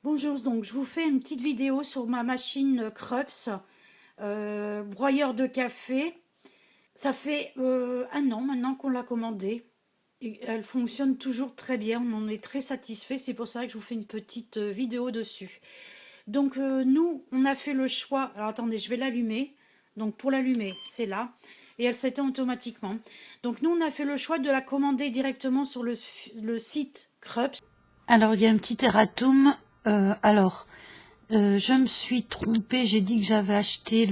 Bonjour, donc je vous fais une petite vidéo sur ma machine Krups, broyeur de café. Ça fait 1 an maintenant qu'on l'a commandée. Et elle fonctionne toujours très bien, on en est très satisfait, c'est pour ça que je vous fais une petite vidéo dessus. Donc nous, on a fait le choix, alors attendez, je vais l'allumer. Donc pour l'allumer, c'est là, et elle s'éteint automatiquement. Donc nous, on a fait le choix de la commander directement sur le site Krups. Alors il y a un petit erratum, je me suis trompée, j'ai dit que j'avais acheté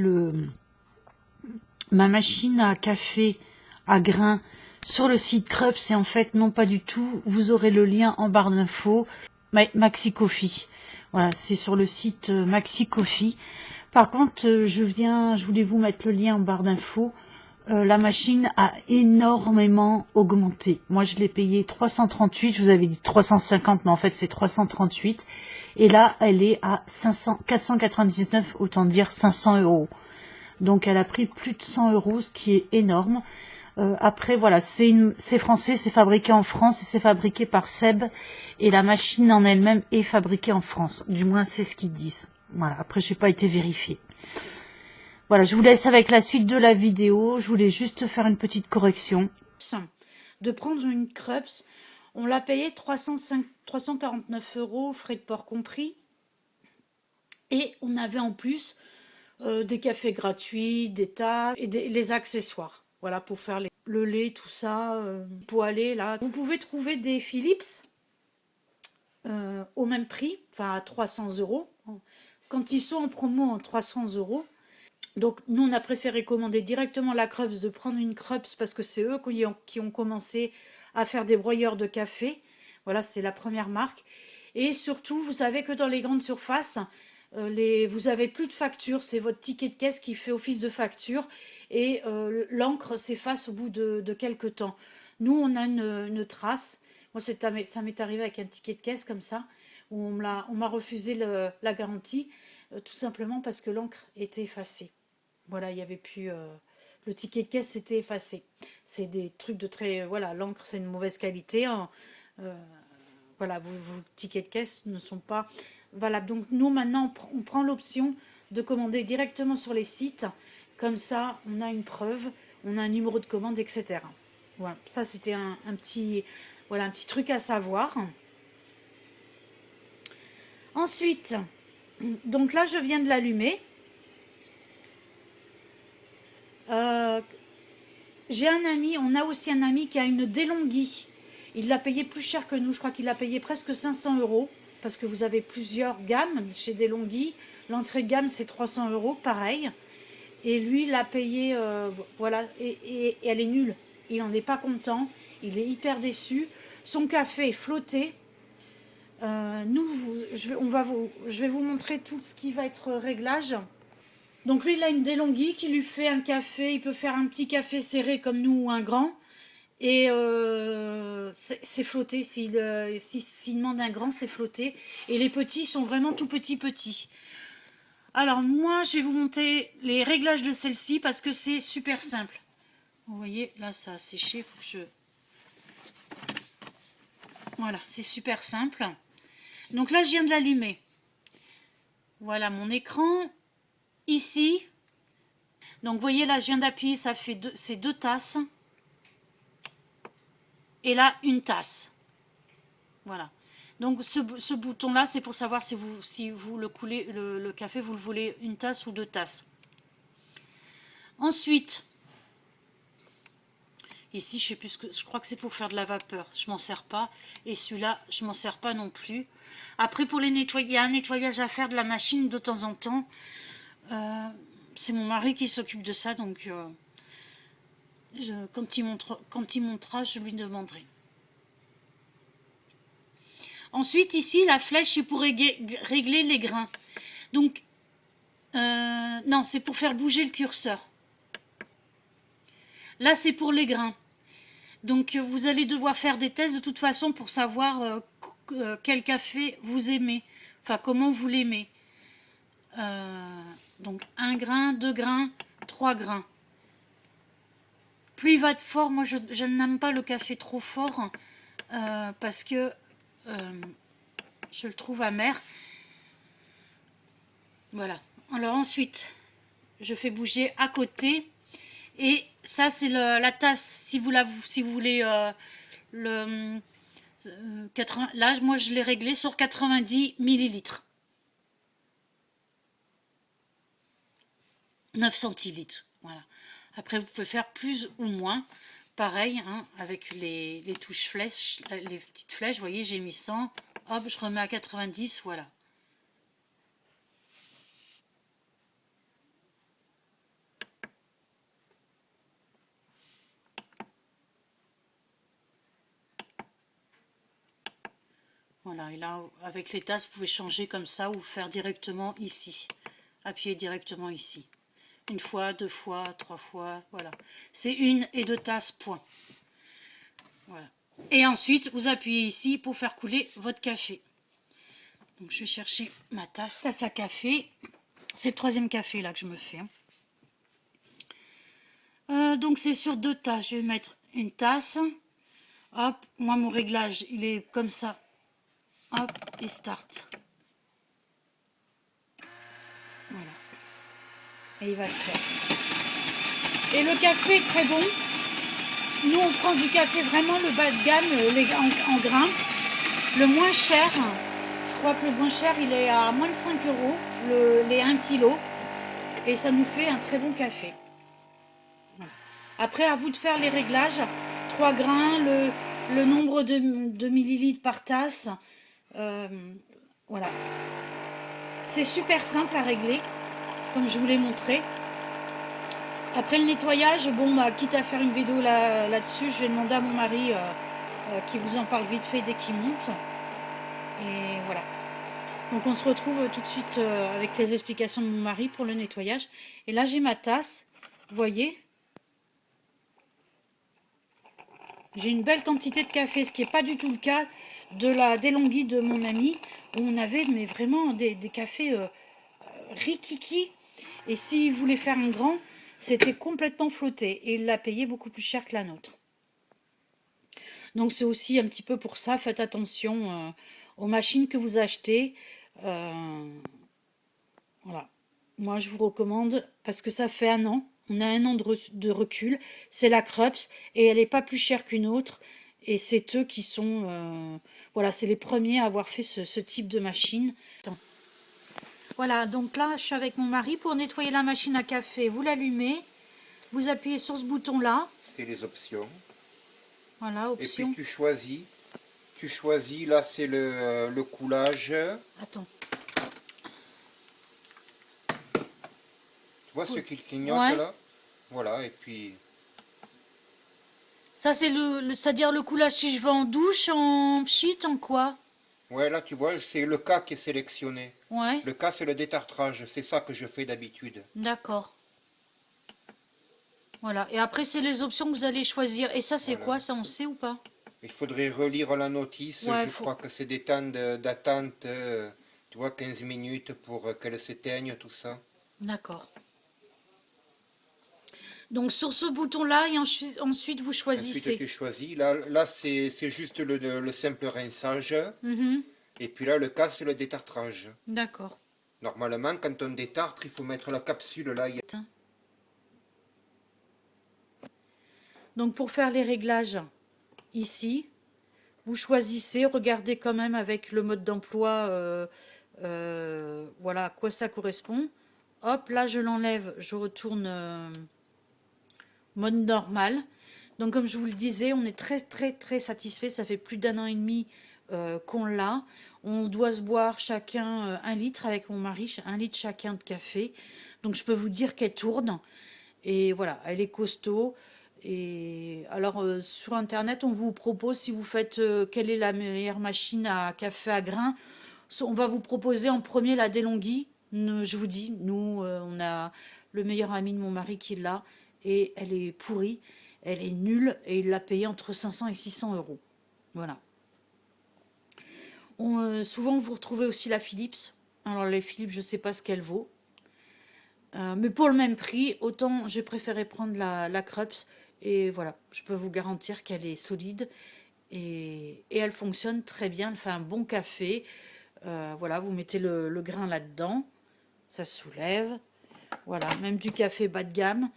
ma machine à café à grains sur le site Krups et en fait non pas du tout, vous aurez le lien en barre d'infos, Maxi Coffee. Voilà, c'est sur le site Maxi Coffee. Par contre, je voulais vous mettre le lien en barre d'infos. La machine a énormément augmenté. Moi, je l'ai payé 338, je vous avais dit 350, mais en fait, c'est 338. Et là, elle est à 499, autant dire 500 euros. Donc, elle a pris plus de 100 euros, ce qui est énorme. Après, voilà, c'est français, c'est fabriqué en France et c'est fabriqué par Seb. Et la machine en elle-même est fabriquée en France. Du moins, c'est ce qu'ils disent. Voilà, après, je n'ai pas été vérifiée. Voilà, je vous laisse avec la suite de la vidéo. Je voulais juste faire une petite correction. De prendre une Krups, on l'a payé 349 euros, frais de port compris. Et on avait en plus des cafés gratuits, des tasses et les accessoires. Voilà, pour faire le lait, tout ça, poêler là. Vous pouvez trouver des Philips au même prix, enfin à 300 euros. Quand ils sont en promo en 300 euros. Donc nous on a préféré commander directement la Krups, de prendre une Krups parce que c'est eux qui ont commencé à faire des broyeurs de café. Voilà, c'est la première marque. Et surtout, vous savez que dans les grandes surfaces, vous avez plus de facture, c'est votre ticket de caisse qui fait office de facture et l'encre s'efface au bout de quelques temps. Nous, on a une trace. Moi, ça m'est arrivé avec un ticket de caisse comme ça, où on m'a refusé la garantie, tout simplement parce que l'encre était effacée. Voilà, il n'y avait plus... le ticket de caisse s'était effacé. C'est des trucs de très... voilà, l'encre, c'est une mauvaise qualité. Hein. Voilà, vos tickets de caisse ne sont pas valables. Donc nous, maintenant, on prend l'option de commander directement sur les sites. Comme ça, on a une preuve, on a un numéro de commande, etc. Voilà, ça, c'était un petit truc à savoir. Ensuite, donc là, je viens de l'allumer. J'ai un ami, on a aussi un ami qui a une DeLonghi. Il l'a payé plus cher que nous, je crois qu'il l'a payé presque 500 euros, parce que vous avez plusieurs gammes chez DeLonghi. L'entrée de gamme, c'est 300 euros, pareil. Et lui, il l'a payé, voilà, et elle est nulle. Il n'en est pas content, il est hyper déçu. Son café est flotté. Je vais vous montrer tout ce qui va être réglage. Donc lui, il a une DeLonghi qui lui fait un café. Il peut faire un petit café serré comme nous ou un grand. Et c'est flotté. S'il demande un grand, c'est flotté. Et les petits sont vraiment tout petits. Alors moi, je vais vous montrer les réglages de celle-ci parce que c'est super simple. Vous voyez, là, ça a séché. Faut que je... Voilà, c'est super simple. Donc là, je viens de l'allumer. Voilà mon écran. Ici, donc vous voyez là, je viens d'appuyer, ça fait c'est 2 tasses. Et là, une tasse. Voilà. Donc ce bouton-là, c'est pour savoir si vous le coulez, le café, vous le voulez une tasse ou 2 tasses. Ensuite, ici, je crois que c'est pour faire de la vapeur. Je m'en sers pas. Et celui-là, je m'en sers pas non plus. Après, pour les nettoyer, il y a un nettoyage à faire de la machine de temps en temps. C'est mon mari qui s'occupe de ça, donc quand il montera, je lui demanderai. Ensuite, ici, la flèche est pour régler les grains. Donc, non, c'est pour faire bouger le curseur. Là, c'est pour les grains. Donc, vous allez devoir faire des tests de toute façon pour savoir quel café vous aimez. Enfin, comment vous l'aimez. Donc, 1 grain, 2 grains, 3 grains. Plus il va être fort, moi, je n'aime pas le café trop fort parce que je le trouve amer. Voilà. Alors ensuite, je fais bouger à côté. Et ça, c'est la tasse. Si vous voulez le 80, là, moi, je l'ai réglé sur 90 millilitres. 9 centilitres. Voilà. Après, vous pouvez faire plus ou moins. Pareil, hein, avec les touches flèches, les petites flèches. Vous voyez, j'ai mis 100. Hop, je remets à 90. Voilà. Voilà, et là, avec les tasses, vous pouvez changer comme ça ou faire directement ici. Appuyer directement ici. Une fois, deux fois, trois fois, voilà. C'est 1 et 2 tasses, point. Voilà. Et ensuite, vous appuyez ici pour faire couler votre café. Donc, je vais chercher ma tasse à café. C'est le 3e café là que je me fais. Donc, c'est sur 2 tasses. Je vais mettre une tasse. Hop, moi, mon réglage, il est comme ça. Hop, et start. Voilà. Et il va se faire. Et le café est très bon. Nous, on prend du café vraiment le bas de gamme, en grains. Le moins cher, je crois que le moins cher, il est à moins de 5 euros, les 1 kg. Et ça nous fait un très bon café. Voilà. Après, à vous de faire les réglages. 3 grains, le nombre de millilitres par tasse. Voilà. C'est super simple à régler, comme je vous l'ai montré. Après le nettoyage, bon, bah, quitte à faire une vidéo là-dessus, je vais demander à mon mari qui vous en parle vite fait dès qu'il monte. Et voilà. Donc on se retrouve tout de suite avec les explications de mon mari pour le nettoyage. Et là j'ai ma tasse, vous voyez. J'ai une belle quantité de café, ce qui n'est pas du tout le cas de la DeLonghi de mon ami, où on avait mais vraiment des cafés rikiki. Et s'il voulait faire un grand, c'était complètement flotté. Et il l'a payé beaucoup plus cher que la nôtre. Donc c'est aussi un petit peu pour ça, faites attention aux machines que vous achetez. Voilà. Moi je vous recommande, parce que ça fait 1 an, on a 1 an de recul, c'est la Krups, et elle n'est pas plus chère qu'une autre. Et c'est eux qui sont, voilà, c'est les premiers à avoir fait ce type de machine. Attends. Voilà, donc là je suis avec mon mari pour nettoyer la machine à café. Vous l'allumez, vous appuyez sur ce bouton là. C'est les options. Voilà, option. Et puis tu choisis là c'est le coulage. Attends. Tu vois ce qui clignote Ouais. là? Voilà, et puis... Ça c'est c'est-à-dire le coulage si je vais en douche, en pchit, en quoi? Ouais, là tu vois, c'est le cas qui est sélectionné. Ouais. Le cas c'est le détartrage, c'est ça que je fais d'habitude. D'accord. Voilà. Et après c'est les options que vous allez choisir. Et ça c'est Voilà. quoi? Ça on sait ou pas? Il faudrait relire la notice, Ouais, je crois que c'est des temps d'attente, tu vois, 15 minutes pour qu'elle s'éteigne, tout ça. D'accord. Donc sur ce bouton-là, et ensuite vous choisissez. Ensuite tu choisis, là c'est juste le simple rinçage, Mhm. et puis là le cas c'est le détartrage. D'accord. Normalement quand on détartre, il faut mettre la capsule là. Donc pour faire les réglages ici, vous choisissez, regardez quand même avec le mode d'emploi, voilà à quoi ça correspond. Hop, là je l'enlève, je retourne mode normal. Donc comme je vous le disais, on est très très très satisfait. Ça fait plus d'1 an et demi qu'on l'a. On doit se boire chacun 1 litre avec mon mari, 1 litre chacun de café. Donc je peux vous dire qu'elle tourne. Et voilà, elle est costaud. Et alors sur internet, on vous propose, si vous faites quelle est la meilleure machine à café à grains, on va vous proposer en premier la DeLonghi. Je vous dis, nous, on a le meilleur ami de mon mari qui l'a, et elle est pourrie, elle est nulle, et il l'a payée entre 500 et 600 euros. Voilà. Souvent, vous retrouvez aussi la Philips. Alors les Philips, je ne sais pas ce qu'elle vaut. Mais pour le même prix, autant j'ai préféré prendre la Krups. Et voilà, je peux vous garantir qu'elle est solide. Et elle fonctionne très bien, elle fait un bon café. Voilà, vous mettez le grain là-dedans. ça se soulève. Voilà, même du café bas de gamme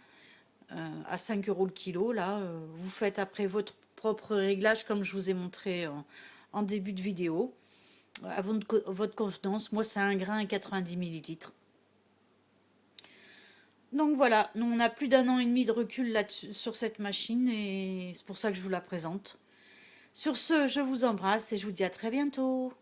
à 5 € le kilo. Là, vous faites après votre propre réglage comme je vous ai montré en début de vidéo. À votre convenance. Moi, c'est un grain à 90 millilitres. Donc voilà, nous on a plus d'1 an et demi de recul là-dessus sur cette machine et c'est pour ça que je vous la présente. Sur ce, je vous embrasse et je vous dis à très bientôt.